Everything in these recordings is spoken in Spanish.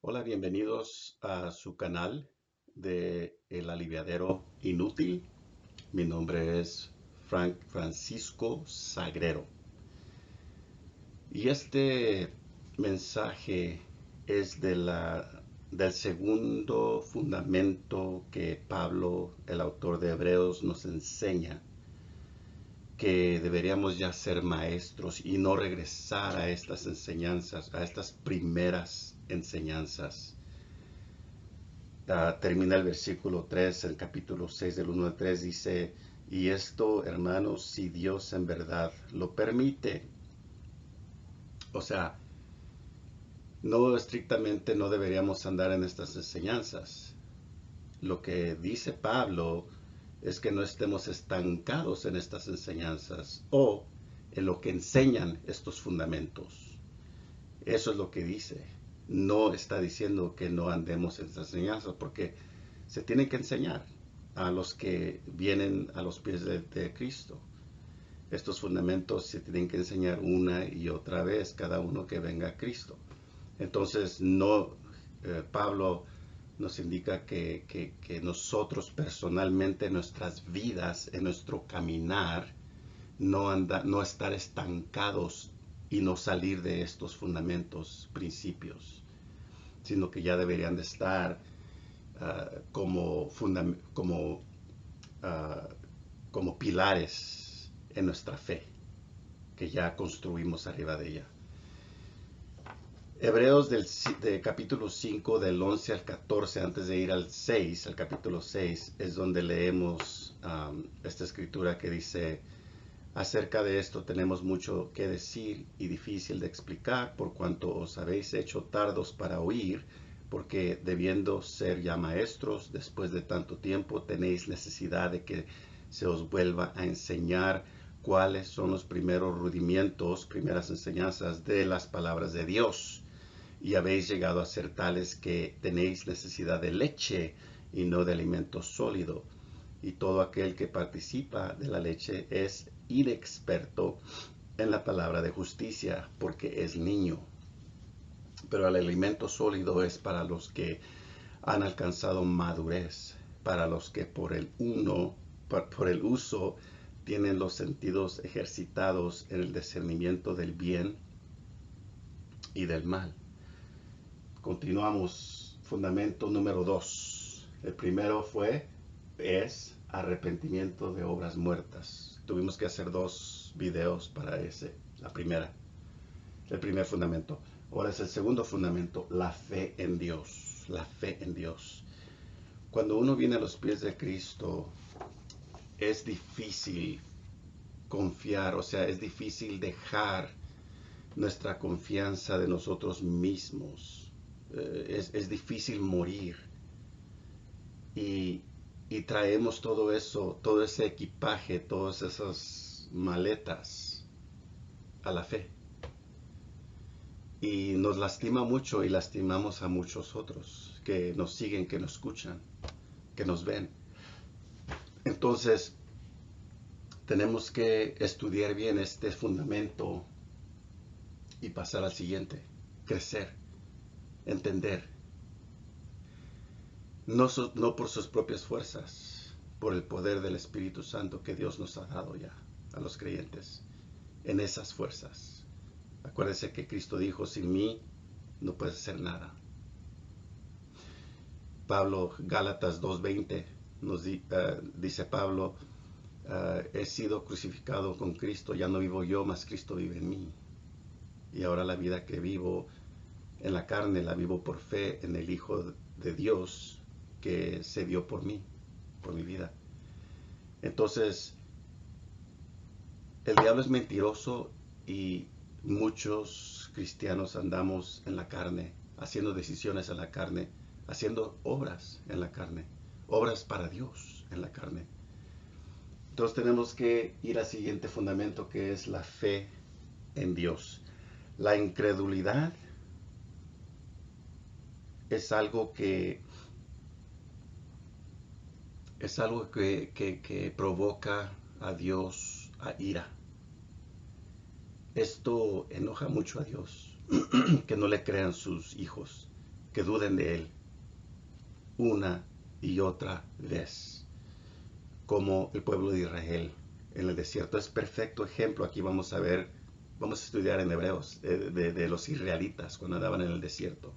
Hola, bienvenidos a su canal de El Aliviadero Inútil. Mi nombre es Francisco Sagrero. Y este mensaje es del segundo fundamento que Pablo, el autor de Hebreos, nos enseña, que deberíamos ya ser maestros y no regresar a estas enseñanzas, a estas primeras enseñanzas. Termina el versículo 3, el capítulo 6 del 1 al 3 dice: y esto, hermanos, si Dios en verdad lo permite. O sea, no estrictamente no deberíamos andar en estas enseñanzas. Lo que dice Pablo es que no estemos estancados en estas enseñanzas o en lo que enseñan estos fundamentos. Eso es lo que dice. No está diciendo que no andemos en estas enseñanzas, porque se tienen que enseñar a los que vienen a los pies de Cristo. Estos fundamentos se tienen que enseñar una y otra vez cada uno que venga a Cristo. Entonces, no, Pablo nos indica que nosotros personalmente en nuestras vidas, en nuestro caminar, no estar estancados y no salir de estos fundamentos, principios, sino que ya deberían de estar como, uh, como pilares en nuestra fe, que ya construimos arriba de ella. Hebreos de capítulo 5, del 11 al 14, antes de ir al 6, al capítulo 6, es donde leemos esta escritura que dice: acerca de esto tenemos mucho que decir y difícil de explicar, por cuanto os habéis hecho tardos para oír, porque debiendo ser ya maestros, después de tanto tiempo, tenéis necesidad de que se os vuelva a enseñar cuáles son los primeros rudimientos, primeras enseñanzas de las palabras de Dios. Y habéis llegado a ser tales que tenéis necesidad de leche y no de alimento sólido. Y todo aquel que participa de la leche es inexperto en la palabra de justicia, porque es niño. Pero el alimento sólido es para los que han alcanzado madurez, para los que por el uso tienen los sentidos ejercitados en el discernimiento del bien y del mal. Continuamos. Fundamento número 2. El primero es arrepentimiento de obras muertas. Tuvimos que hacer 2 videos para el primer fundamento. Ahora es el segundo fundamento, la fe en Dios. La fe en Dios. Cuando uno viene a los pies de Cristo, es difícil confiar, o sea, es difícil dejar nuestra confianza de nosotros mismos. Es difícil morir. Y, y traemos todo eso, todo ese equipaje, todas esas maletas a la fe. Y nos lastima mucho y lastimamos a muchos otros que nos siguen, que nos escuchan, que nos ven. Entonces, tenemos que estudiar bien este fundamento y pasar al siguiente. Crecer, entender. No por sus propias fuerzas, por el poder del Espíritu Santo que Dios nos ha dado ya a los creyentes, en esas fuerzas. Acuérdense que Cristo dijo: sin mí no puedes hacer nada. Pablo, Gálatas 2:20, dice Pablo: he sido crucificado con Cristo, ya no vivo yo, mas Cristo vive en mí. Y ahora la vida que vivo en la carne, la vivo por fe en el Hijo de Dios que se dio por mí, por mi vida. Entonces, el diablo es mentiroso y muchos cristianos andamos en la carne, haciendo decisiones en la carne, haciendo obras en la carne, obras para Dios en la carne. Entonces tenemos que ir al siguiente fundamento, que es la fe en Dios. La incredulidad es algo que provoca a Dios a ira. Esto enoja mucho a Dios, que no le crean sus hijos, que duden de Él una y otra vez, como el pueblo de Israel en el desierto. Es perfecto ejemplo. Aquí vamos a ver, vamos a estudiar en Hebreos de los israelitas cuando andaban en el desierto,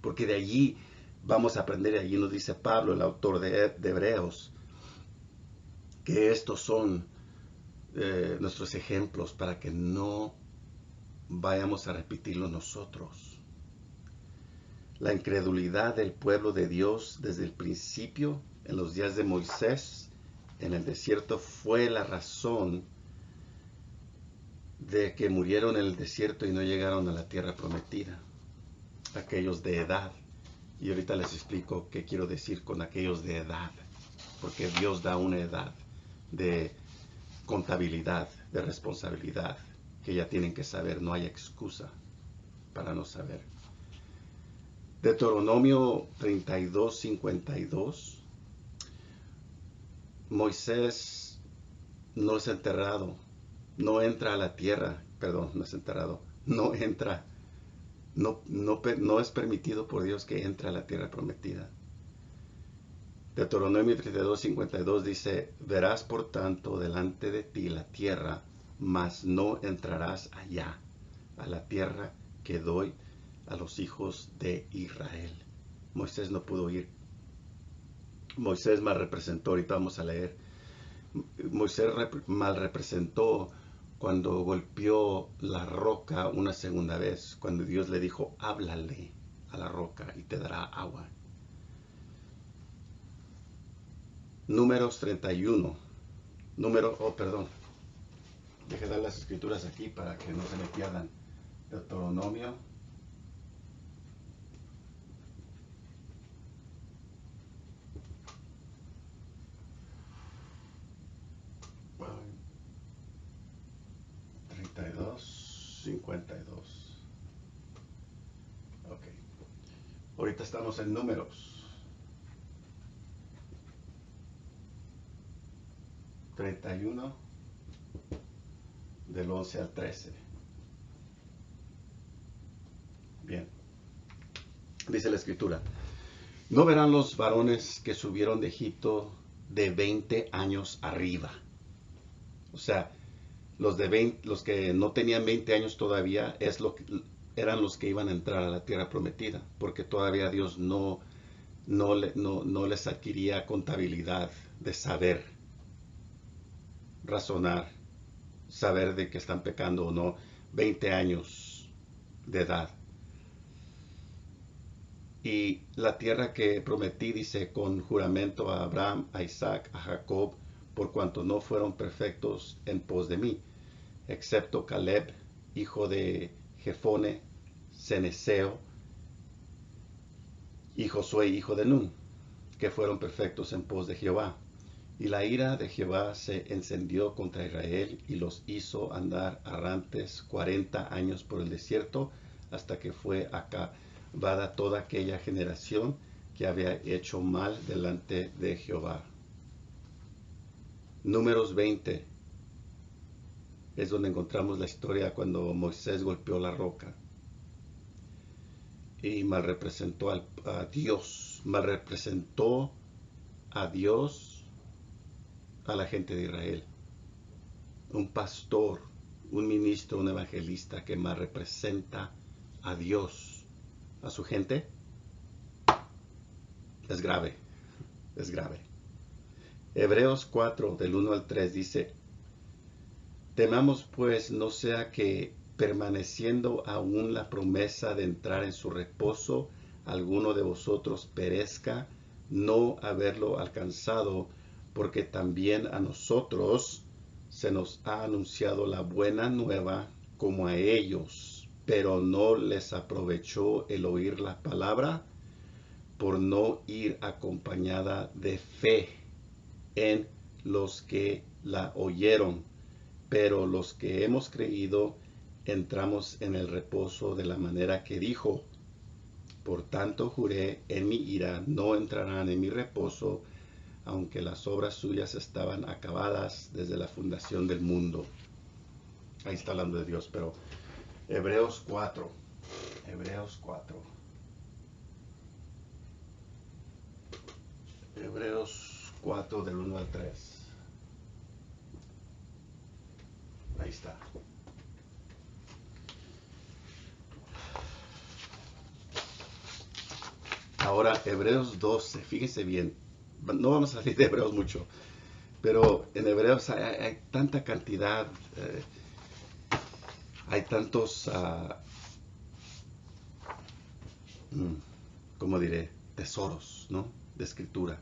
porque de allí vamos a aprender. Y allí nos dice Pablo, el autor de Hebreos, que estos son nuestros ejemplos para que no vayamos a repetirlo nosotros. La incredulidad del pueblo de Dios desde el principio, en los días de Moisés, en el desierto, fue la razón de que murieron en el desierto y no llegaron a la tierra prometida. Aquellos de edad. Y ahorita les explico qué quiero decir con aquellos de edad. Porque Dios da una edad de contabilidad, de responsabilidad, que ya tienen que saber. No hay excusa para no saber. Deuteronomio 32:52. Moisés no es enterrado, no entra a la tierra, perdón, no es enterrado, no entra, no es permitido por Dios que entre a la tierra prometida. Deuteronomio 32:52 dice: verás por tanto delante de ti la tierra, mas no entrarás allá, a la tierra que doy a los hijos de Israel. Moisés no pudo ir. Moisés mal representó, ahorita vamos a leer. Moisés mal representó cuando golpeó la roca una segunda vez, cuando Dios le dijo: háblale a la roca y te dará agua. Números 31. Perdón. Deje dar las escrituras aquí para que no se me pierdan. Deuteronomio. Bueno, 32:52. Ok. Ahorita estamos en números. 31, del 11 al 13. Bien. Dice la escritura: no verán los varones que subieron de Egipto de 20 años arriba. O sea, los que no tenían 20 años todavía eran los que iban a entrar a la tierra prometida, porque todavía Dios no les adquiría contabilidad de saber, razonar, saber de que están pecando o no. 20 años de edad. Y la tierra que prometí, dice, con juramento a Abraham, a Isaac, a Jacob, por cuanto no fueron perfectos en pos de mí, excepto Caleb, hijo de Jefone, Ceneseo, y Josué, hijo de Nun, que fueron perfectos en pos de Jehová. Y la ira de Jehová se encendió contra Israel y los hizo andar errantes 40 años por el desierto, hasta que fue acabada toda aquella generación que había hecho mal delante de Jehová. Números 20 es donde encontramos la historia cuando Moisés golpeó la roca y mal representó a Dios, mal representó a Dios a la gente de Israel. Un pastor, un ministro, un evangelista que mal representa a Dios a su gente, es grave, es grave. Hebreos 4, del 1 al 3 dice: temamos pues no sea que, permaneciendo aún la promesa de entrar en su reposo, alguno de vosotros perezca, no haberlo alcanzado, porque también a nosotros se nos ha anunciado la buena nueva como a ellos, pero no les aprovechó el oír la palabra, por no ir acompañada de fe en los que la oyeron. Pero los que hemos creído entramos en el reposo de la manera que dijo: por tanto juré en mi ira, no entrarán en mi reposo, aunque las obras suyas estaban acabadas desde la fundación del mundo. Ahí está hablando de Dios, pero Hebreos 4. Hebreos 4. Hebreos 4 del 1 al 3. Ahí está. Ahora, Hebreos 12, fíjense bien. No vamos a salir de Hebreos mucho, pero en Hebreos hay tanta cantidad, hay tantos, ¿cómo diré? Tesoros, ¿no? De escritura.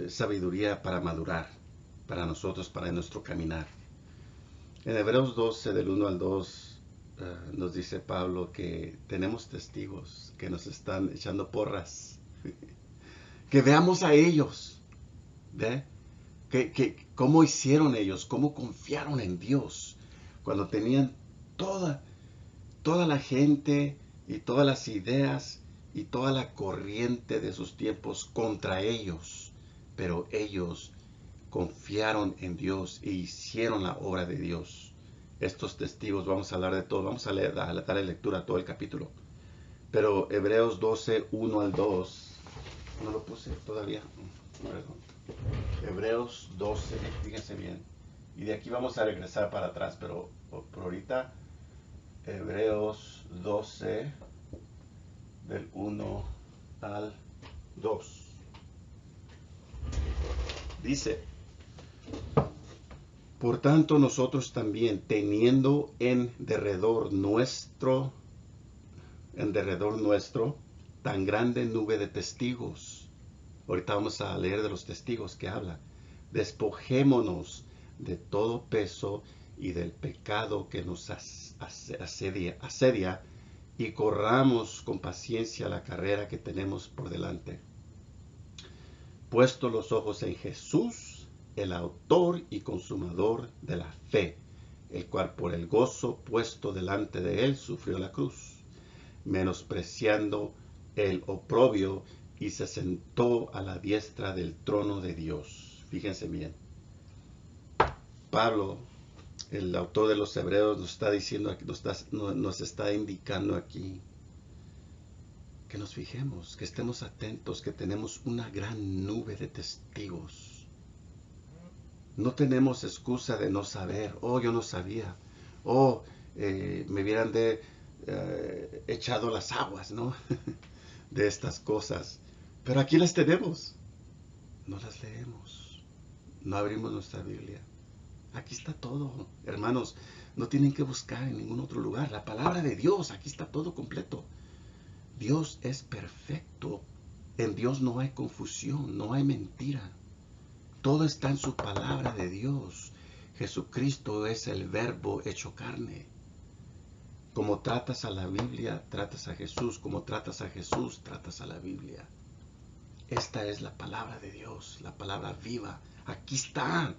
Sabiduría para madurar, para nosotros, para nuestro caminar. En Hebreos 12, del 1 al 2, nos dice Pablo que tenemos testigos que nos están echando porras. Que veamos a ellos, ¿ve? Cómo hicieron ellos, cómo confiaron en Dios cuando tenían toda, toda la gente y todas las ideas y toda la corriente de sus tiempos contra ellos. Pero ellos confiaron en Dios e hicieron la obra de Dios. Estos testigos, vamos a hablar de todo, vamos a darle lectura a todo el capítulo. Pero Hebreos 12, 1 al 2, no lo puse todavía, perdón. Hebreos 12, fíjense bien. Y de aquí vamos a regresar para atrás, pero por ahorita, Hebreos 12, del 1 al 2. Dice: por tanto, nosotros también, teniendo en derredor nuestro, tan grande nube de testigos. Ahorita vamos a leer de los testigos que habla. Despojémonos de todo peso y del pecado que nos asedia y corramos con paciencia la carrera que tenemos por delante. Puesto los ojos en Jesús, el autor y consumador de la fe, el cual por el gozo puesto delante de él sufrió la cruz, menospreciando el oprobio, y se sentó a la diestra del trono de Dios. Fíjense bien. Pablo, el autor de los Hebreos, nos está diciendo, nos está indicando aquí que nos fijemos, que estemos atentos, que tenemos una gran nube de testigos. No tenemos excusa de no saber. Oh, yo no sabía. Oh, me hubieran echado las aguas, ¿no? De estas cosas. Pero aquí las tenemos. No las leemos. No abrimos nuestra Biblia. Aquí está todo, hermanos. No tienen que buscar en ningún otro lugar. La palabra de Dios, aquí está todo completo. Dios es perfecto. En Dios no hay confusión, no hay mentira. Todo está en su palabra de Dios. Jesucristo es el verbo hecho carne. Como tratas a la Biblia, tratas a Jesús. Como tratas a Jesús, tratas a la Biblia. Esta es la palabra de Dios, la palabra viva. Aquí está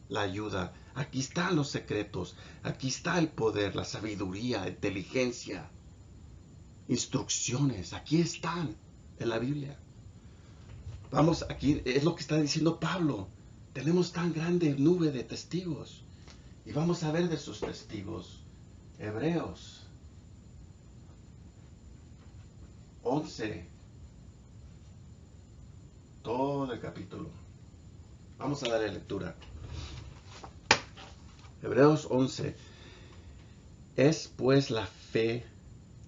la ayuda, aquí están los secretos, aquí está el poder, la sabiduría, inteligencia, instrucciones. Aquí están en la Biblia. Vamos, aquí es lo que está diciendo Pablo. Tenemos tan grande nube de testigos. Y vamos a ver de sus testigos. Hebreos 11. Todo el capítulo. Vamos a darle lectura. Hebreos 11. Es pues la fe,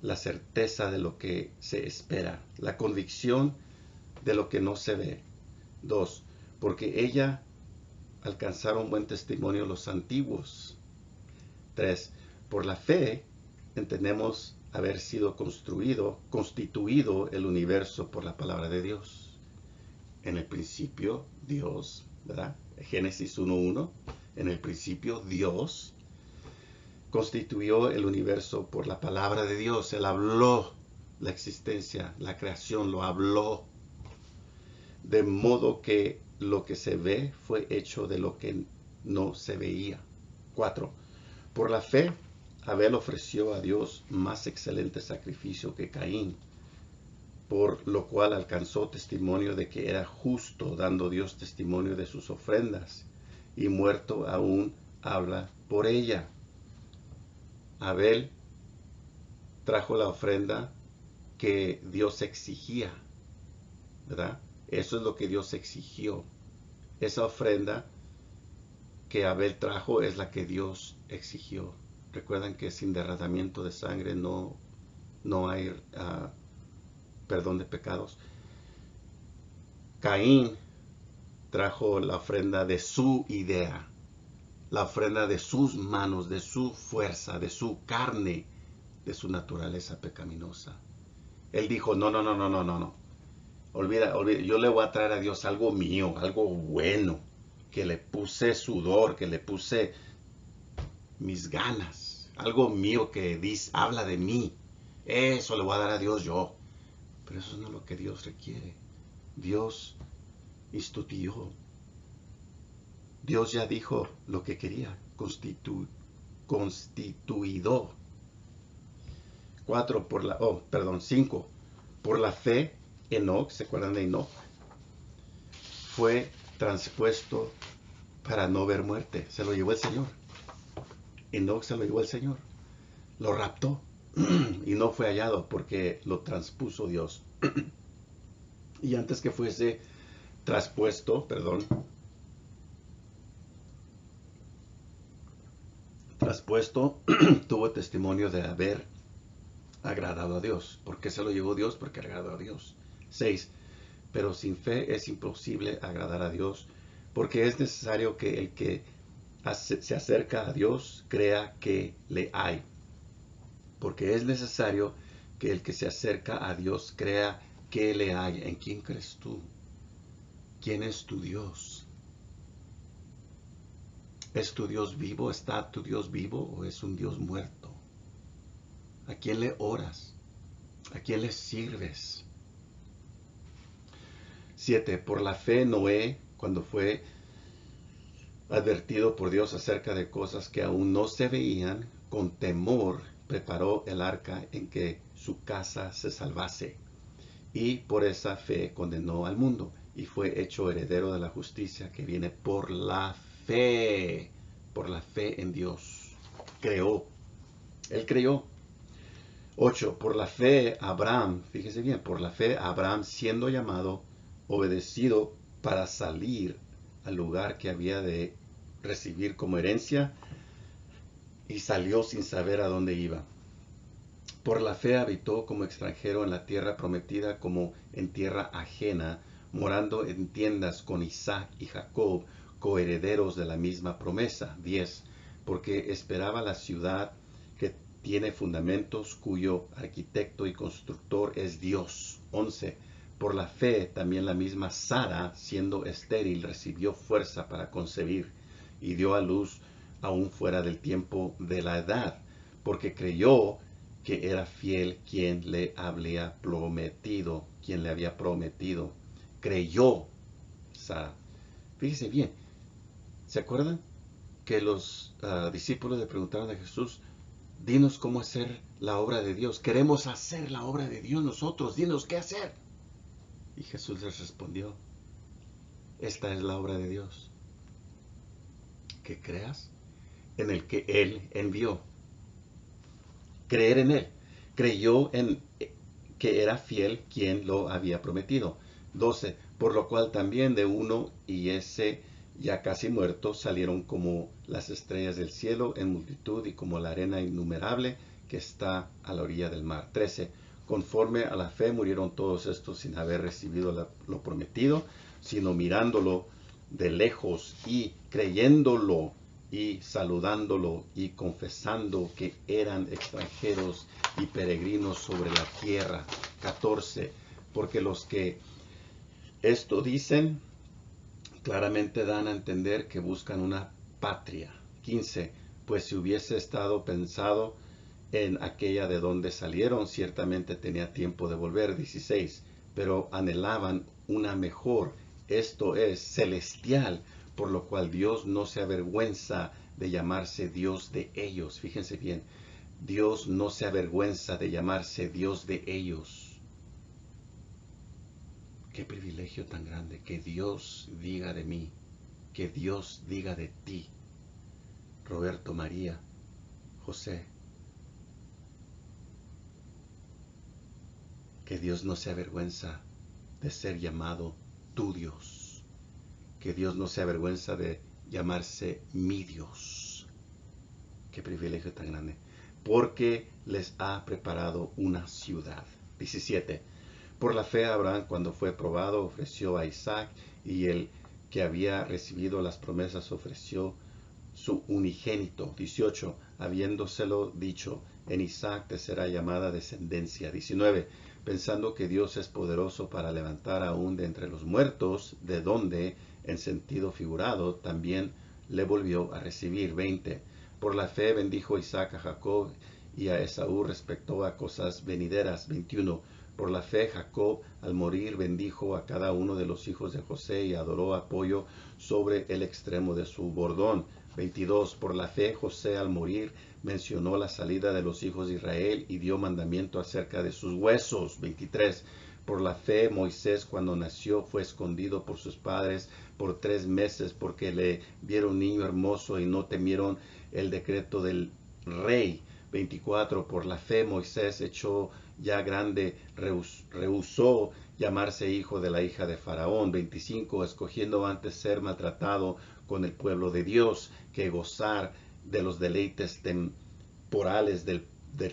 la certeza de lo que se espera, la convicción de lo que no se ve. 2. Porque ella alcanzaron buen testimonio los antiguos. 3. Por la fe entendemos haber sido constituido el universo por la palabra de Dios. En el principio, Dios, ¿verdad? Génesis 1:1. En el principio, Dios constituyó el universo por la palabra de Dios. Él habló la existencia, la creación, lo habló. De modo que lo que se ve fue hecho de lo que no se veía. 4. Por la fe, Abel ofreció a Dios más excelente sacrificio que Caín, por lo cual alcanzó testimonio de que era justo, dando Dios testimonio de sus ofrendas, y muerto aún habla por ella. Abel trajo la ofrenda que Dios exigía, ¿verdad? Eso es lo que Dios exigió. Esa ofrenda que Abel trajo es la que Dios exigió. Recuerdan que sin derramamiento de sangre no hay perdón de pecados. Caín trajo la ofrenda de su idea, la ofrenda de sus manos, de su fuerza, de su carne, de su naturaleza pecaminosa. Él dijo, no, no, no, no, no, no, no. Olvida, yo le voy a traer a Dios algo mío, algo bueno, que le puse sudor, que le puse mis ganas, algo mío que habla de mí. Eso le voy a dar a Dios yo. Pero eso no es lo que Dios requiere. Dios instituyó. Dios ya dijo lo que quería. Constituido. 5. Por la fe, Enoc, ¿se acuerdan de Enoc? Fue transpuesto para no ver muerte. Se lo llevó el Señor. Enoc se lo llevó el Señor. Lo raptó y no fue hallado porque lo transpuso Dios. Y antes que fuese traspuesto, tuvo testimonio de haber agradado a Dios. ¿Por qué se lo llevó Dios? Porque agradó a Dios. 6. Pero sin fe es imposible agradar a Dios, porque es necesario que el que se acerca a Dios crea que le hay. Porque es necesario que el que se acerca a Dios crea que le hay. ¿En quién crees tú? ¿Quién es tu Dios? ¿Es tu Dios vivo? ¿Está tu Dios vivo o es un Dios muerto? ¿A quién le oras? ¿A quién le sirves? 7. Por la fe Noé, cuando fue advertido por Dios acerca de cosas que aún no se veían, con temor preparó el arca en que su casa se salvase. Y por esa fe condenó al mundo y fue hecho heredero de la justicia que viene por la fe en Dios. Él creyó. 8. Por la fe Abraham, fíjese bien, por la fe Abraham siendo llamado, obedecido para salir al lugar que había de recibir como herencia, y salió sin saber a dónde iba. Por la fe habitó como extranjero en la tierra prometida, como en tierra ajena, morando en tiendas con Isaac y Jacob, coherederos de la misma promesa. 10. Porque esperaba la ciudad que tiene fundamentos, cuyo arquitecto y constructor es Dios. 11. Por la fe también la misma Sara, siendo estéril, recibió fuerza para concebir y dio a luz aún fuera del tiempo de la edad, porque creyó que era fiel quien le había prometido, Creyó Sara. Fíjese bien, ¿se acuerdan que los discípulos le preguntaron a Jesús, dinos cómo hacer la obra de Dios? Queremos hacer la obra de Dios nosotros, dinos qué hacer. Y Jesús les respondió, esta es la obra de Dios, que creas en el que Él envió. Creer en Él. Creyó en que era fiel quien lo había prometido. 12. Por lo cual también de uno y ese ya casi muerto salieron como las estrellas del cielo en multitud y como la arena innumerable que está a la orilla del mar. 13. Conforme a la fe murieron todos estos sin haber recibido lo prometido, sino mirándolo de lejos y creyéndolo y saludándolo y confesando que eran extranjeros y peregrinos sobre la tierra. 14. Porque los que esto dicen claramente dan a entender que buscan una patria. 15. Pues si hubiese estado pensado en aquella de donde salieron, ciertamente tenía tiempo de volver. 16. Pero anhelaban una mejor, esto es, celestial, por lo cual Dios no se avergüenza de llamarse Dios de ellos. Fíjense bien, Dios no se avergüenza de llamarse Dios de ellos. Qué privilegio tan grande que Dios diga de mí, que Dios diga de ti, Roberto, María, José, que Dios no se avergüenza de ser llamado tu Dios. Que Dios no se avergüenza de llamarse mi Dios. Qué privilegio tan grande. Porque les ha preparado una ciudad. 17. Por la fe Abraham, cuando fue probado, ofreció a Isaac, y el que había recibido las promesas ofreció su unigénito. 18. Habiéndoselo dicho, en Isaac te será llamada descendencia. 19. Pensando que Dios es poderoso para levantar aún de entre los muertos, de donde, en sentido figurado, también le volvió a recibir. 20. Por la fe bendijo Isaac a Jacob y a Esaú respecto a cosas venideras. 21. Por la fe Jacob al morir bendijo a cada uno de los hijos de José y adoró apoyo sobre el extremo de su bordón. 22. Por la fe José al morir mencionó la salida de los hijos de Israel y dio mandamiento acerca de sus huesos. 23. Por la fe Moisés cuando nació fue escondido por sus padres por 3 meses porque le vieron niño hermoso y no temieron el decreto del rey. 24. Por la fe Moisés, hecho ya grande, rehusó llamarse hijo de la hija de Faraón. 25. Escogiendo antes ser maltratado con el pueblo de Dios que gozar de los deleites temporales del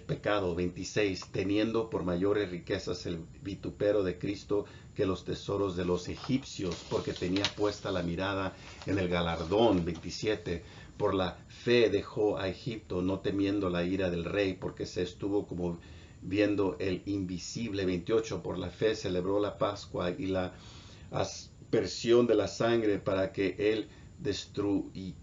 pecado. 26. Teniendo por mayores riquezas el vitupero de Cristo que los tesoros de los egipcios, porque tenía puesta la mirada en el galardón. 27. Por la fe dejó a Egipto, no temiendo la ira del rey, porque se estuvo como viendo el invisible. 28. Por la fe celebró la Pascua y la aspersión de la sangre, para que él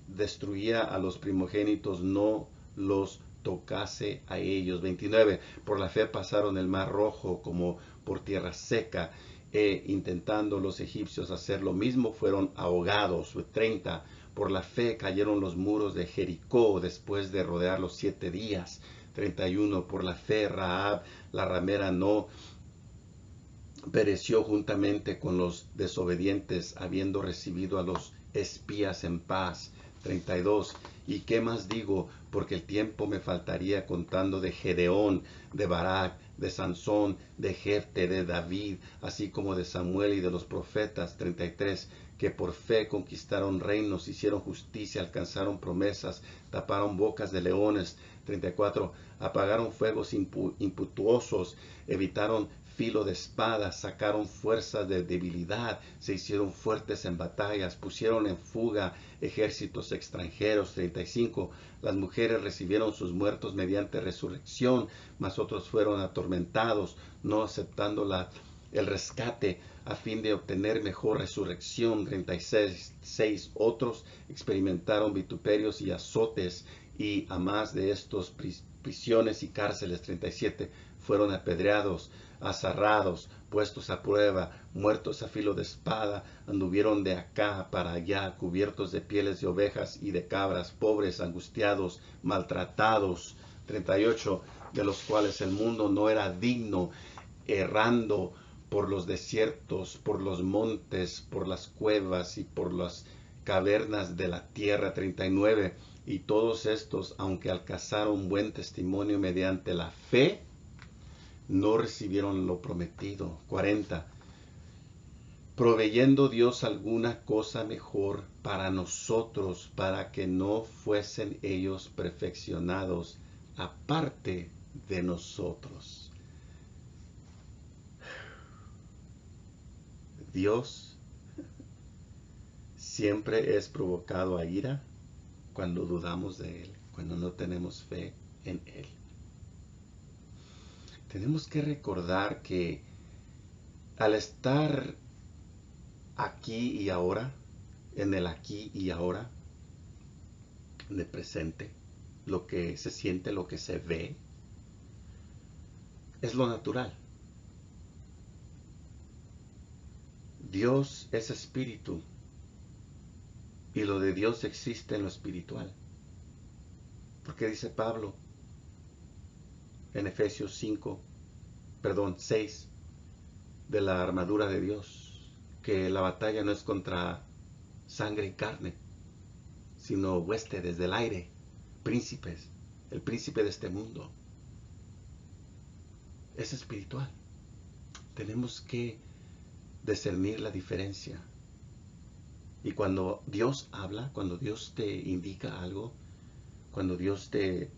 destruía a los primogénitos, no los tocase a ellos. 29. Por la fe pasaron el mar rojo como por tierra seca, intentando los egipcios hacer lo mismo, fueron ahogados. 30. Por la fe cayeron los muros de Jericó después de rodearlos 7 días. 31. Por la fe Rahab la ramera no pereció juntamente con los desobedientes, habiendo recibido a los espías en paz. 32. ¿Y qué más digo? Porque el tiempo me faltaría contando de Gedeón, de Barak, de Sansón, de Jefte, de David, así como de Samuel y de los profetas. 33. Que por fe conquistaron reinos, hicieron justicia, alcanzaron promesas, taparon bocas de leones. 34. Apagaron fuegos impetuosos, evitaron filo de espada, sacaron fuerzas de debilidad, se hicieron fuertes en batallas, pusieron en fuga ejércitos extranjeros. 35. Las mujeres recibieron sus muertos mediante resurrección, mas otros fueron atormentados, no aceptando el rescate a fin de obtener mejor resurrección. 36. Otros experimentaron vituperios y azotes, y a más de estos prisiones y cárceles. 37. Fueron apedreados, azarrados, puestos a prueba, muertos a filo de espada, anduvieron de acá para allá, cubiertos de pieles de ovejas y de cabras, pobres, angustiados, maltratados. 38. De los cuales el mundo no era digno, errando por los desiertos, por los montes, por las cuevas y por las cavernas de la tierra. 39. Y todos estos, aunque alcanzaron buen testimonio mediante la fe, no recibieron lo prometido. 40. Proveyendo Dios alguna cosa mejor para nosotros, para que no fuesen ellos perfeccionados aparte de nosotros. Dios siempre es provocado a ira cuando dudamos de Él, cuando no tenemos fe en Él. Tenemos que recordar que al estar aquí y ahora, en el aquí y ahora, en el presente, lo que se siente, lo que se ve, es lo natural. Dios es espíritu y lo de Dios existe en lo espiritual. Porque dice Pablo en Efesios 6, de la armadura de Dios, que la batalla no es contra sangre y carne, sino huestes del aire, príncipes, el príncipe de este mundo. Es espiritual. Tenemos que discernir la diferencia. Y cuando Dios habla, cuando Dios te indica algo, cuando Dios te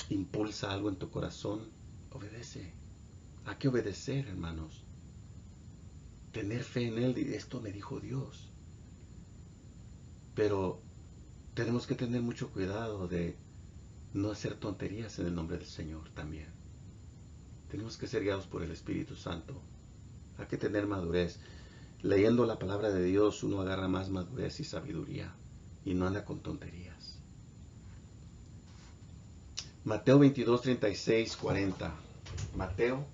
impulsa algo en tu corazón, obedece. Hay que obedecer, hermanos. Tener fe en Él, y esto me dijo Dios. Pero tenemos que tener mucho cuidado de no hacer tonterías en el nombre del Señor también. Tenemos que ser guiados por el Espíritu Santo. Hay que tener madurez. Leyendo la palabra de Dios uno agarra más madurez y sabiduría y no anda con tonterías. Mateo 22, 36, 40. Mateo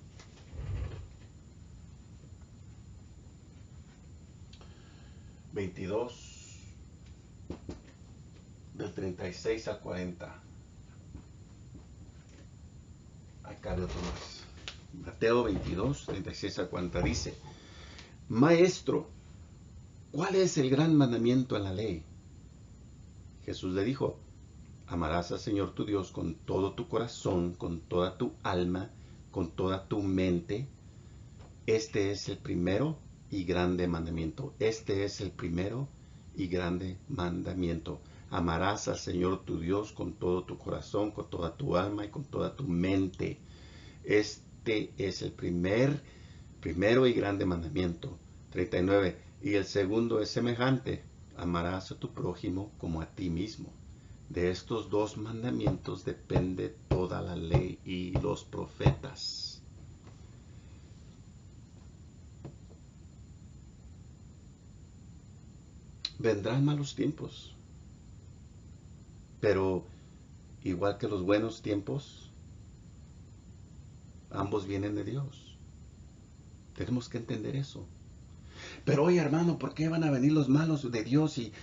22, del 36 al 40. Acá de otro más. Mateo 22, 36 al 40 dice: Maestro, ¿cuál es el gran mandamiento en la ley? Jesús le dijo: Amarás al Señor tu Dios con todo tu corazón, con toda tu alma, con toda tu mente. Este es el primero y grande mandamiento. Este es el primero y grande mandamiento. Amarás al Señor tu Dios con todo tu corazón, con toda tu alma y con toda tu mente. Este es el primero y grande mandamiento. 39. Y el segundo es semejante. Amarás a tu prójimo como a ti mismo. De estos dos mandamientos depende toda la ley y los profetas. Vendrán malos tiempos, pero igual que los buenos tiempos, ambos vienen de Dios. Tenemos que entender eso. Pero oye, hermano, ¿por qué van a venir los malos de Dios y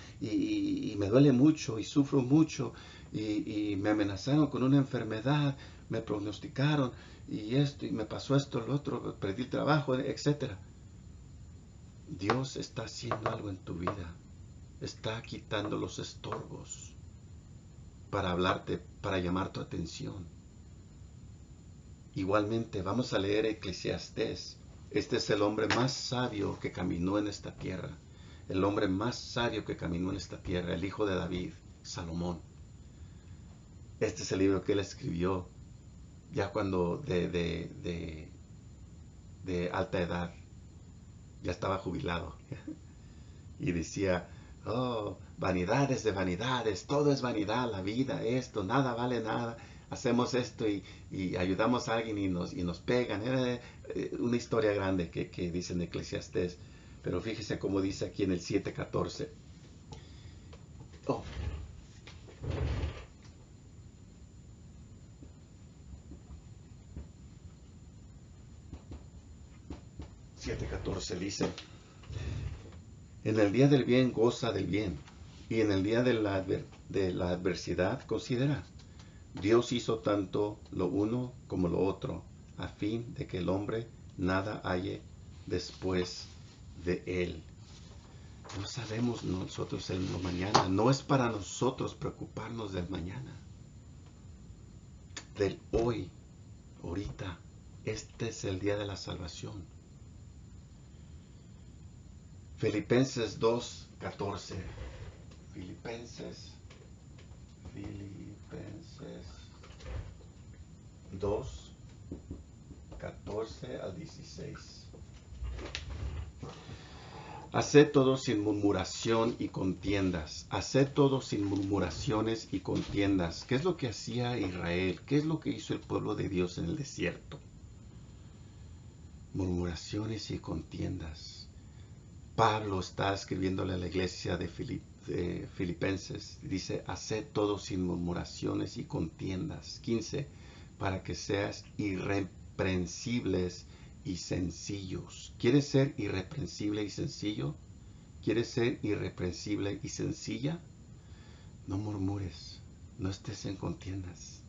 me duele mucho y sufro mucho y me amenazaron con una enfermedad, me prognosticaron y esto y me pasó esto, lo otro, perdí el trabajo, etcétera? Dios está haciendo algo en tu vida. Está quitando los estorbos para hablarte, para llamar tu atención. Igualmente, vamos a leer Eclesiastés. Este es el hombre más sabio que caminó en esta tierra. El hombre más sabio que caminó en esta tierra, el hijo de David, Salomón. Este es el libro que él escribió ya cuando de alta edad, ya estaba jubilado. Y decía: oh, vanidades de vanidades, todo es vanidad, la vida, esto, nada vale nada. Hacemos esto y ayudamos a alguien y nos pegan. Era una historia grande que dice en Eclesiastés. Pero fíjese cómo dice aquí en el 7:14. Oh. 7:14 dice: en el día del bien goza del bien, y en el día de la adversidad considera. Dios hizo tanto lo uno como lo otro, a fin de que el hombre nada halle después de él. No sabemos nosotros el mañana. No es para nosotros preocuparnos del mañana. Del hoy, ahorita. Este es el día de la salvación. Filipenses 2:14. Filipenses 2:14 al 16. Haced todo sin murmuración y contiendas. Haced todo sin murmuraciones y contiendas. ¿Qué es lo que hacía Israel? ¿Qué es lo que hizo el pueblo de Dios en el desierto? Murmuraciones y contiendas. Pablo está escribiéndole a la iglesia de Filipenses. Dice: haced todo sin murmuraciones y contiendas. 15. Para que seas irreprensibles y sencillos. ¿Quieres ser irreprensible y sencillo? ¿Quieres ser irreprensible y sencilla? No murmures, no estés en contiendas.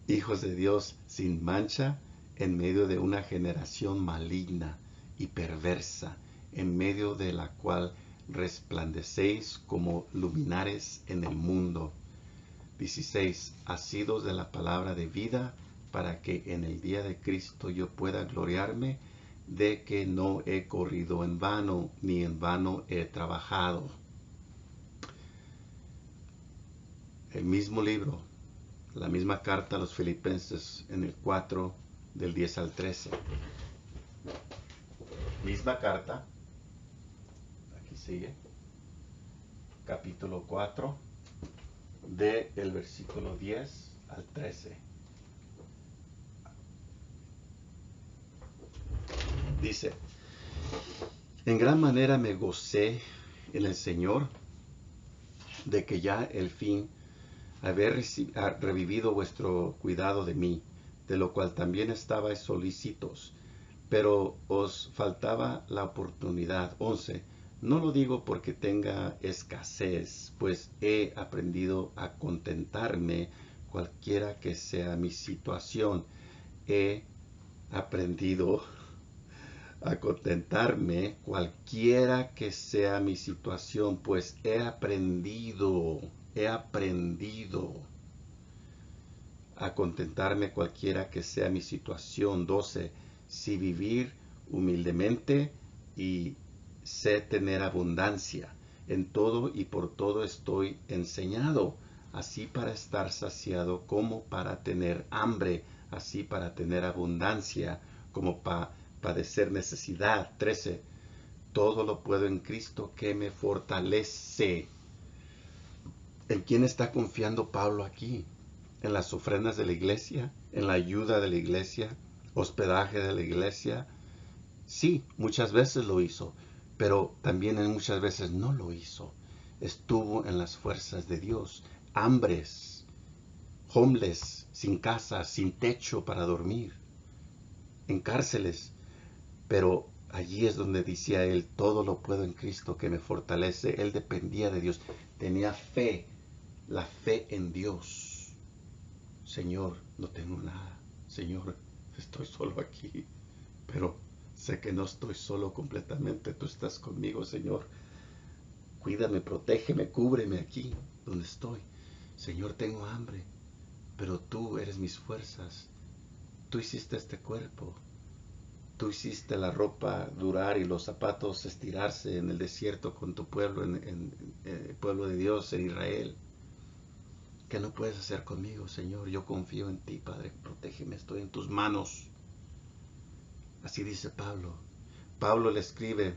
Hijos de Dios sin mancha en medio de una generación maligna y perversa, en medio de la cual resplandecéis como luminares en el mundo. 16. Asidos de la palabra de vida, para que en el día de Cristo yo pueda gloriarme de que no he corrido en vano, ni en vano he trabajado. El mismo libro, la misma carta a los Filipenses en el 4, del 10 al 13. Misma carta, aquí sigue, capítulo 4, del versículo 10 al 13. Dice, en gran manera me gocé en el Señor de que ya el fin haber revivido vuestro cuidado de mí, de lo cual también estabais solícitos, pero os faltaba la oportunidad. 11. No lo digo porque tenga escasez, pues he aprendido a contentarme cualquiera que sea mi situación. He aprendido a contentarme cualquiera que sea mi situación, pues he aprendido a contentarme cualquiera que sea mi situación. 12. Si vivir humildemente y sé tener abundancia. En todo y por todo estoy enseñado, así para estar saciado como para tener hambre, así para tener abundancia como para padecer necesidad. 13. Todo lo puedo en Cristo que me fortalece. ¿En quién está confiando Pablo aquí? ¿En las ofrendas de la iglesia? ¿En la ayuda de la iglesia? ¿Hospedaje de la iglesia? Sí, muchas veces lo hizo, pero también muchas veces no lo hizo. Estuvo en las fuerzas de Dios. Hambres, homeless, sin casa, sin techo para dormir, en cárceles. Pero allí es donde decía él, todo lo puedo en Cristo que me fortalece. Él dependía de Dios, tenía fe, la fe en Dios. Señor, no tengo nada. Señor, estoy solo aquí, pero sé que no estoy solo completamente. Tú estás conmigo, Señor. Cuídame, protégeme, cúbreme aquí donde estoy. Señor, tengo hambre, pero tú eres mis fuerzas. Tú hiciste este cuerpo. Tú hiciste la ropa durar y los zapatos estirarse en el desierto con tu pueblo, en el pueblo de Dios, en Israel. ¿Qué no puedes hacer conmigo, Señor? Yo confío en ti, Padre. Protégeme, estoy en tus manos. Así dice Pablo. Pablo le escribe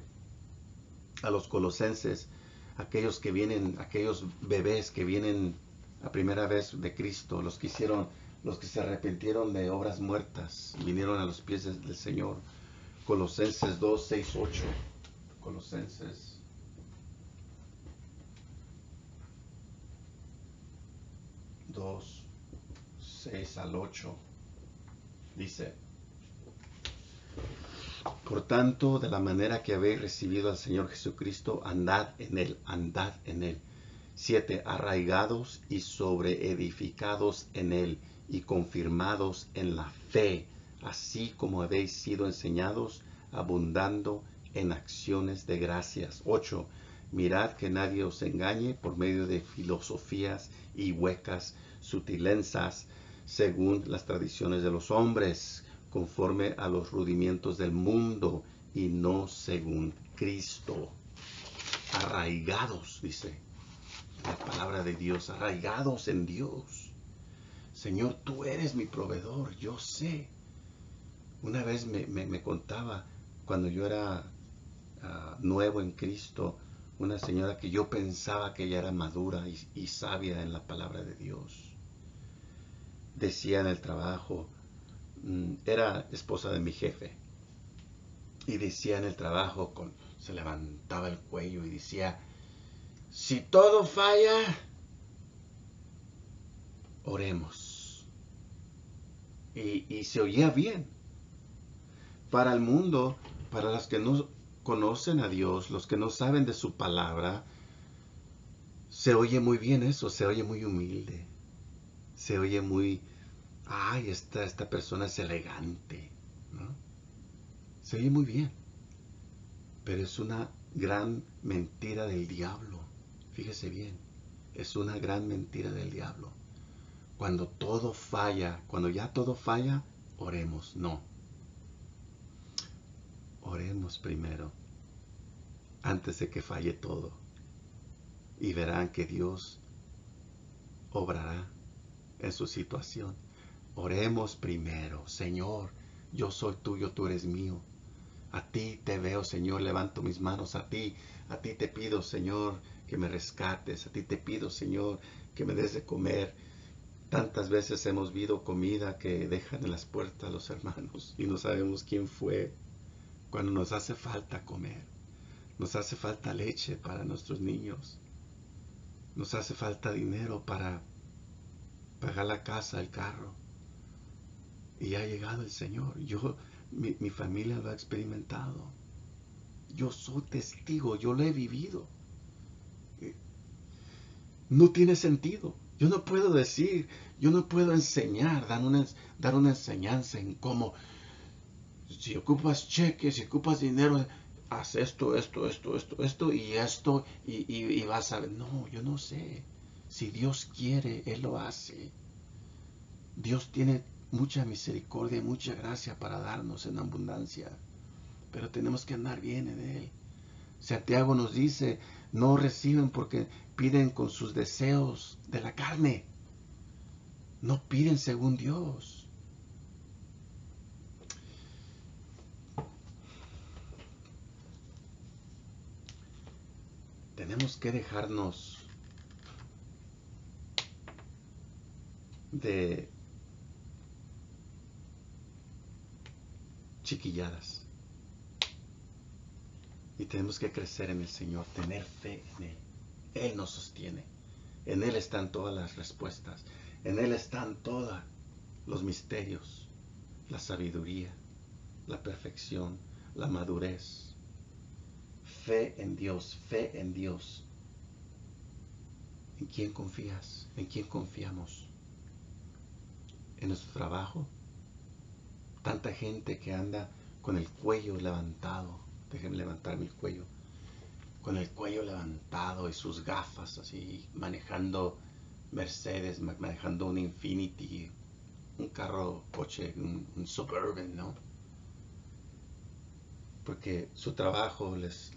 a los colosenses, aquellos que vienen, aquellos bebés que vienen a primera vez de Cristo, los que hicieron, los que se arrepintieron de obras muertas, vinieron a los pies del Señor. Colosenses 2, 6, 8. Colosenses 2, 6 al 8. Dice, por tanto, de la manera que habéis recibido al Señor Jesucristo, andad en Él, andad en Él. 7. Arraigados y sobreedificados en Él y confirmados en la fe, así como habéis sido enseñados, abundando en acciones de gracias. 8. Mirad que nadie os engañe por medio de filosofías y huecas sutilezas, según las tradiciones de los hombres, conforme a los rudimientos del mundo y no según Cristo. Arraigados, dice la palabra de Dios, arraigados en Dios. Señor, tú eres mi proveedor, yo sé. Una vez me contaba, cuando yo era nuevo en Cristo, una señora que yo pensaba que ella era madura y sabia en la palabra de Dios. Decía en el trabajo, era esposa de mi jefe, y decía en el trabajo, se levantaba el cuello y decía, si todo falla, oremos. Y se oía bien. Para el mundo, para los que no conocen a Dios, los que no saben de su palabra, se oye muy bien eso, se oye muy humilde. Se oye muy, ay, esta persona es elegante, ¿no? Se oye muy bien. Pero es una gran mentira del diablo. Fíjese bien, es una gran mentira del diablo. cuando todo falla, cuando ya todo falla, oremos. No. Oremos primero, antes de que falle todo. Y verán que Dios obrará en su situación. Oremos primero. Señor, yo soy tuyo, tú eres mío. A ti te veo, Señor, levanto mis manos a ti. A ti te pido, Señor, que me rescates. A ti te pido, Señor, que me des de comer. Tantas veces hemos visto comida que dejan en las puertas los hermanos y no sabemos quién fue. Cuando nos hace falta comer, nos hace falta leche para nuestros niños, nos hace falta dinero para pagar la casa, el carro. Y ha llegado el Señor. Mi familia lo ha experimentado. Yo soy testigo, yo lo he vivido. No tiene sentido. Yo no puedo decir, yo no puedo enseñar, dar una enseñanza en cómo, si ocupas cheques, si ocupas dinero, haz esto, y vas a ver. No, yo no sé. Si Dios quiere, Él lo hace. Dios tiene mucha misericordia y mucha gracia para darnos en abundancia, pero tenemos que andar bien en Él. Santiago nos dice, no reciben porque piden con sus deseos de la carne, no piden según Dios. Tenemos que dejarnos de chiquilladas y tenemos que crecer en el Señor, tener fe en Él. Él nos sostiene, en Él están todas las respuestas, en Él están todos los misterios, la sabiduría, la perfección, la madurez. Fe en Dios, fe en Dios. ¿En quién confías? ¿En quién confiamos? ¿En nuestro trabajo? Tanta gente que anda con el cuello levantado. Déjenme levantar mi cuello. Con el cuello levantado y sus gafas así, manejando Mercedes, manejando un Infiniti, un carro, coche, un Suburban, ¿no? Porque su trabajo les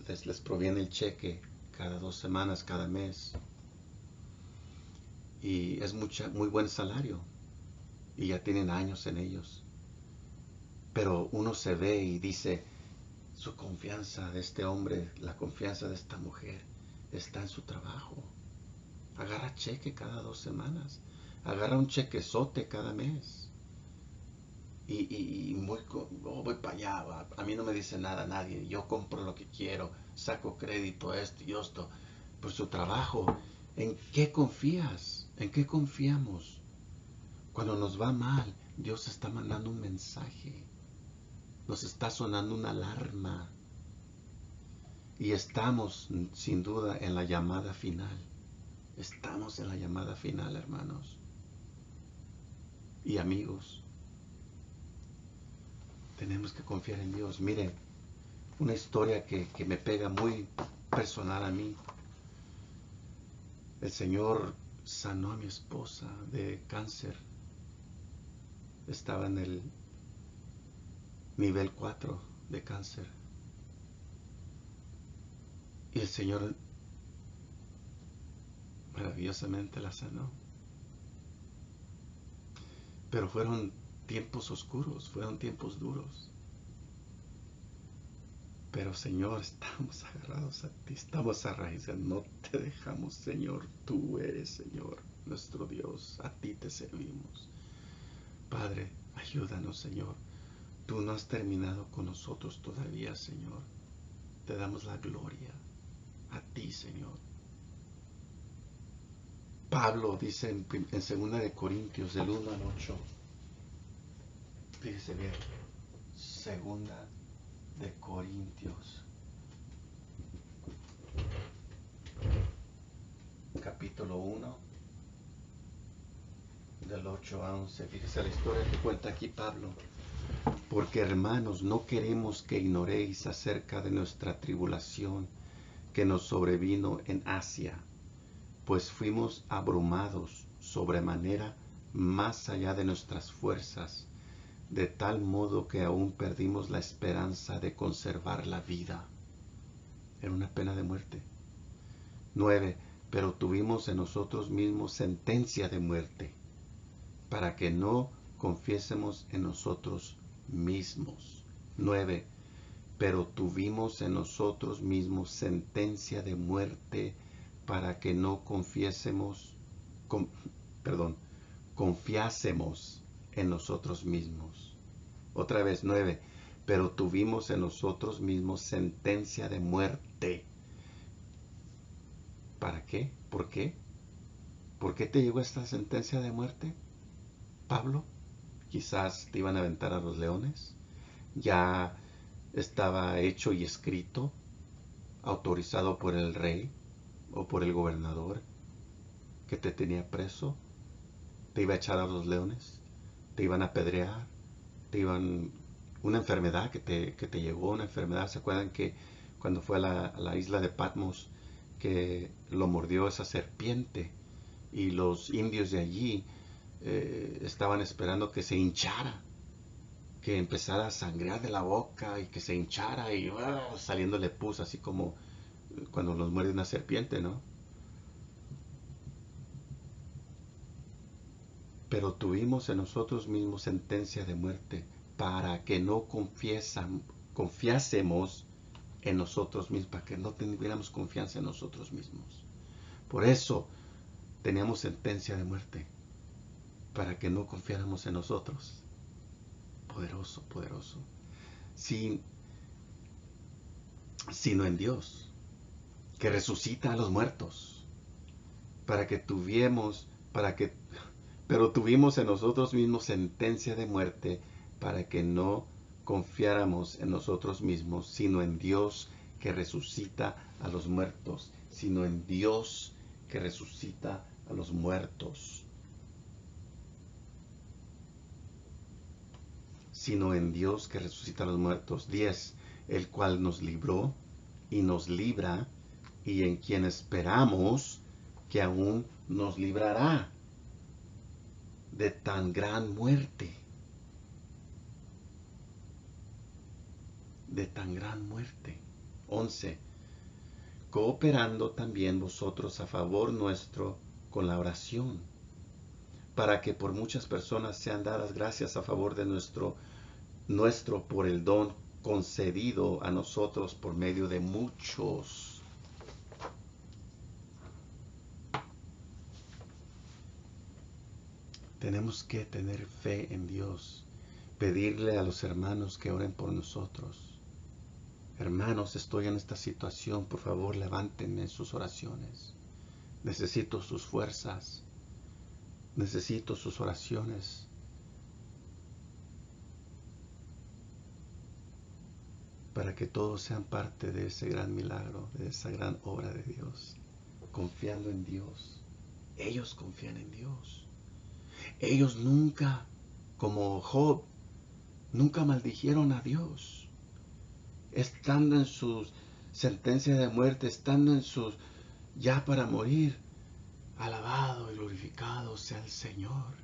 proviene el cheque cada 2 semanas, cada mes. Y es muy buen salario. Y ya tienen años en ellos. Pero uno se ve y dice, su confianza de este hombre, la confianza de esta mujer está en su trabajo. Agarra cheque cada 2 semanas. Agarra un chequezote cada mes. Y voy para allá. A mí no me dice nada nadie. Yo compro lo que quiero. Saco crédito, esto y esto. Por su trabajo. ¿En qué confías? ¿En qué confiamos? Cuando nos va mal, Dios está mandando un mensaje. Nos está sonando una alarma. Y estamos, sin duda, en la llamada final. Estamos en la llamada final, hermanos y amigos. Tenemos que confiar en Dios. Miren, una historia que me pega muy personal a mí. El Señor sanó a mi esposa de cáncer. Estaba en el nivel 4 de cáncer. Y el Señor maravillosamente la sanó. Pero fueron tiempos oscuros, fueron tiempos duros. Pero Señor, estamos agarrados a ti, estamos arraigados, no te dejamos, Señor. Tú eres, Señor, nuestro Dios, a ti te servimos. Padre, ayúdanos, Señor. Tú no has terminado con nosotros todavía, Señor. Te damos la gloria a ti, Señor. Pablo dice en 2 de Corintios, del 1 al 8. Fíjese bien, 2 de Corintios, capítulo 1, del 8 a 11. Fíjese la historia que cuenta aquí Pablo. Porque, hermanos, no queremos que ignoréis acerca de nuestra tribulación que nos sobrevino en Asia, pues fuimos abrumados sobremanera más allá de nuestras fuerzas, de tal modo que aún perdimos la esperanza de conservar la vida. Era una pena de muerte. 9. Pero tuvimos en nosotros mismos sentencia de muerte, para que no confiésemos en nosotros mismos. 9. Pero tuvimos en nosotros mismos sentencia de muerte, para que no confiásemos en nosotros mismos. Otra vez, 9. Pero tuvimos en nosotros mismos sentencia de muerte. ¿Para qué? ¿Por qué? ¿Por qué te llegó esta sentencia de muerte, Pablo? Quizás te iban a aventar a los leones. Ya estaba hecho y escrito, autorizado por el rey o por el gobernador, que te tenía preso. Te iba a echar a los leones. Te iban a apedrear. Una enfermedad que te llegó, una enfermedad. ¿Se acuerdan que cuando fue a la isla de Patmos, que lo mordió esa serpiente y los indios de allí estaban esperando que se hinchara, que empezara a sangrear de la boca y que se hinchara y saliéndole pus, así como cuando los muerde una serpiente, ¿no? Pero tuvimos en nosotros mismos sentencia de muerte, para que no confiásemos en nosotros mismos, para que no tuviéramos confianza en nosotros mismos. Por eso teníamos sentencia de muerte, para que no confiáramos en nosotros. Poderoso, poderoso. Sino en Dios, que resucita a los muertos, pero tuvimos en nosotros mismos sentencia de muerte, para que no confiáramos en nosotros mismos, sino en Dios que resucita a los muertos, sino en Dios que resucita a los muertos, sino en Dios que resucita a los muertos. 10. El cual nos libró y nos libra, y en quien esperamos que aún nos librará de tan gran muerte. De tan gran muerte. 11. Cooperando también vosotros a favor nuestro con la oración, para que por muchas personas sean dadas gracias a favor de nuestro por el don concedido a nosotros por medio de muchos. Tenemos que tener fe en Dios, pedirle a los hermanos que oren por nosotros. Hermanos, estoy en esta situación, por favor levántenme en sus oraciones. Necesito sus fuerzas, necesito sus oraciones. Para que todos sean parte de ese gran milagro, de esa gran obra de Dios, confiando en Dios. Ellos confían en Dios. Ellos nunca, como Job, nunca maldijeron a Dios. Estando en su sentencia de muerte, estando en sus ya para morir, alabado y glorificado sea el Señor.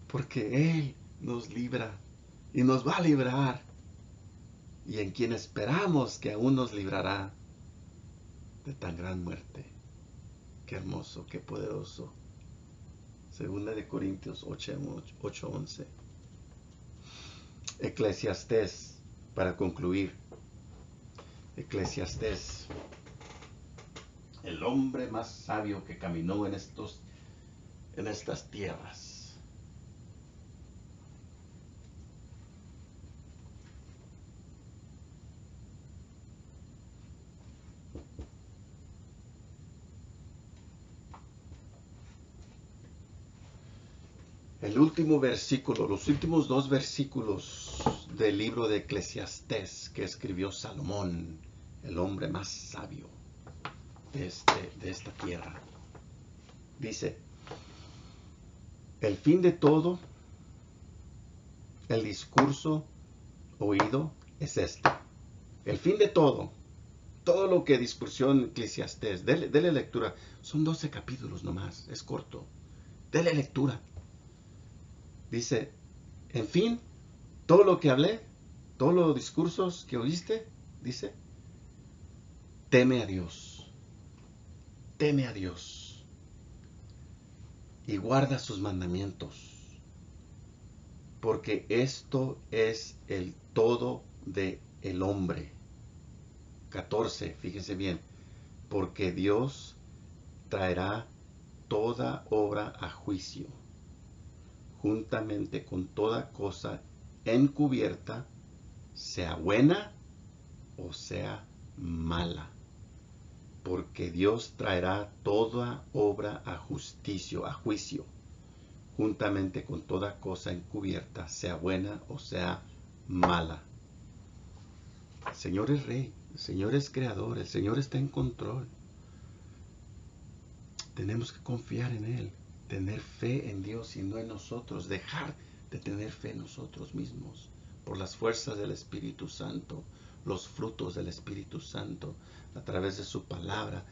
Porque Él nos libra y nos va a librar. Y en quien esperamos que aún nos librará de tan gran muerte. Qué hermoso, qué poderoso. Segunda de Corintios 8:11. Eclesiastés, para concluir. Eclesiastés, el hombre más sabio que caminó en estas tierras. El último versículo, los últimos 2 versículos del libro de Eclesiastés que escribió Salomón, el hombre más sabio de esta tierra. Dice, el fin de todo, el discurso oído es este. El fin de todo lo que discursió en Eclesiastés, dele lectura, son 12 capítulos nomás, es corto. Dele lectura. Dice, en fin, todo lo que hablé, todos los discursos que oíste, dice, teme a Dios. Teme a Dios. Y guarda sus mandamientos. Porque esto es el todo de el hombre. 14, fíjense bien. Porque Dios traerá toda obra a juicio, juntamente con toda cosa encubierta, sea buena o sea mala. Porque Dios traerá toda obra a juicio, juntamente con toda cosa encubierta, sea buena o sea mala. El Señor es Rey, el Señor es Creador, el Señor está en control. Tenemos que confiar en Él, tener fe en Dios y no en nosotros, dejar de tener fe en nosotros mismos, por las fuerzas del Espíritu Santo, los frutos del Espíritu Santo, a través de su palabra.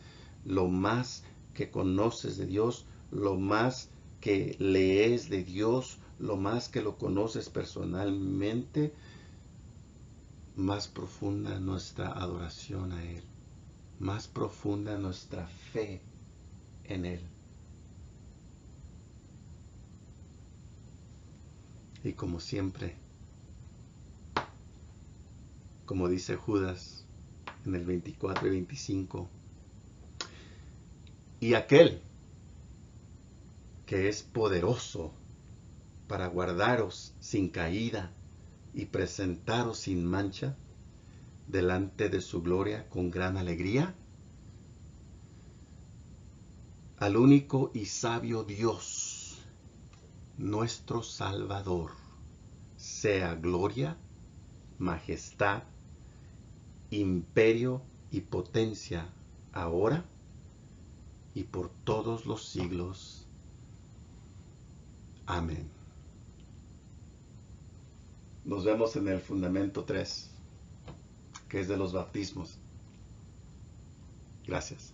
Lo más que conoces de Dios, lo más que lees de Dios, lo más que lo conoces personalmente, más profunda nuestra adoración a Él, más profunda nuestra fe en Él. Y como siempre, como dice Judas en el 24 y 25, y aquel que es poderoso para guardaros sin caída y presentaros sin mancha delante de su gloria con gran alegría, al único y sabio Dios, nuestro Salvador, sea gloria, majestad, imperio y potencia ahora y por todos los siglos. Amén. Nos vemos en el fundamento 3, que es de los bautismos. Gracias.